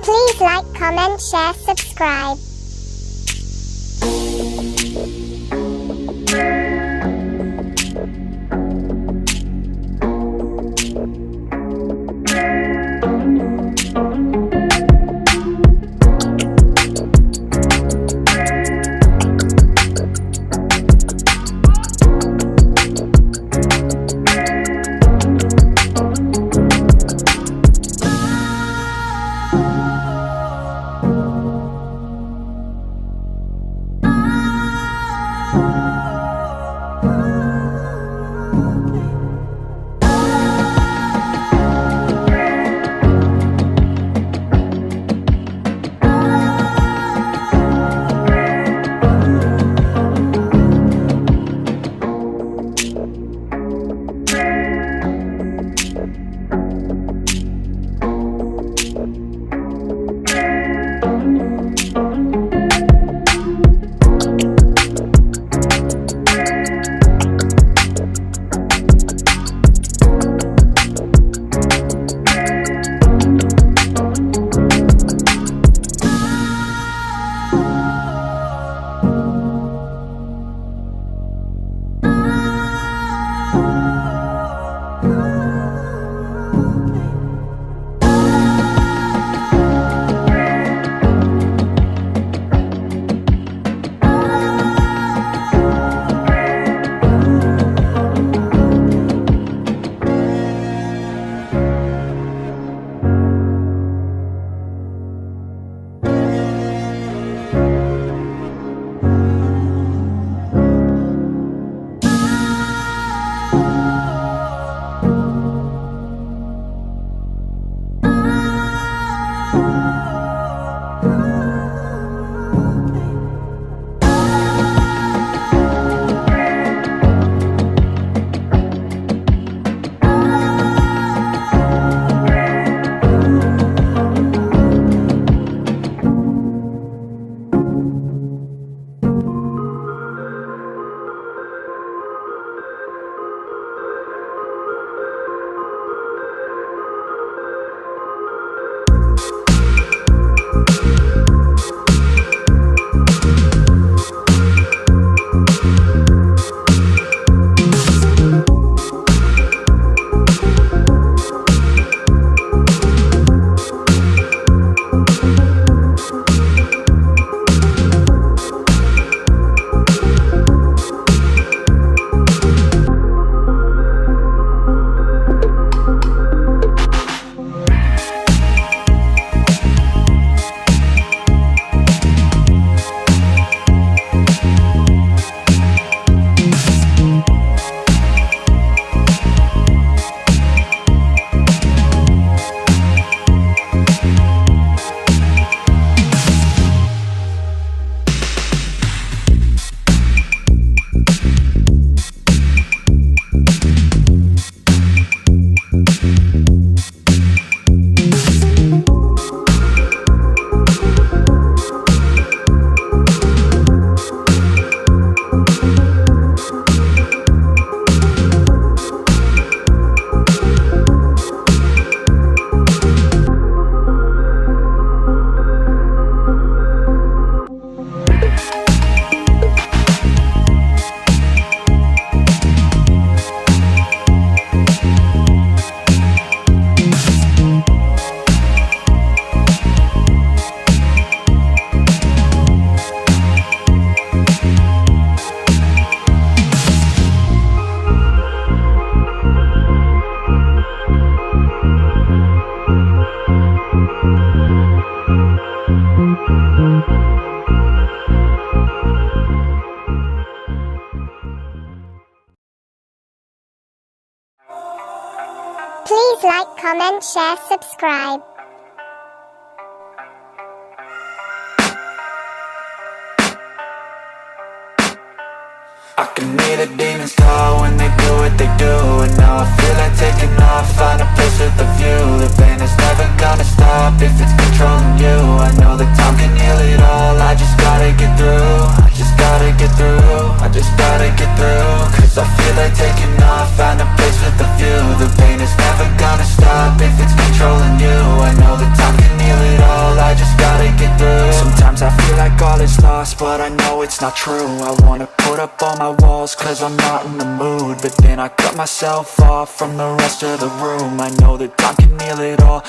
Please like, comment, share, subscribe. Please like, comment, share, subscribe. I can hear the demons call when they do what they do. And now I feel like taking off, find a place with a view. The pain is never gonna stop if it's controlling you. I know that time can heal it all, I just gotta get through. I just gotta get through, I just gotta get through. Cause I feel like taking off, find a place with a view. The pain is never gonna stop if it's controlling you. I know that time can heal it all, but I know it's not true. I wanna put up all my walls cause I'm not in the mood, but then I cut myself off from the rest of the room. I know that time can heal it all.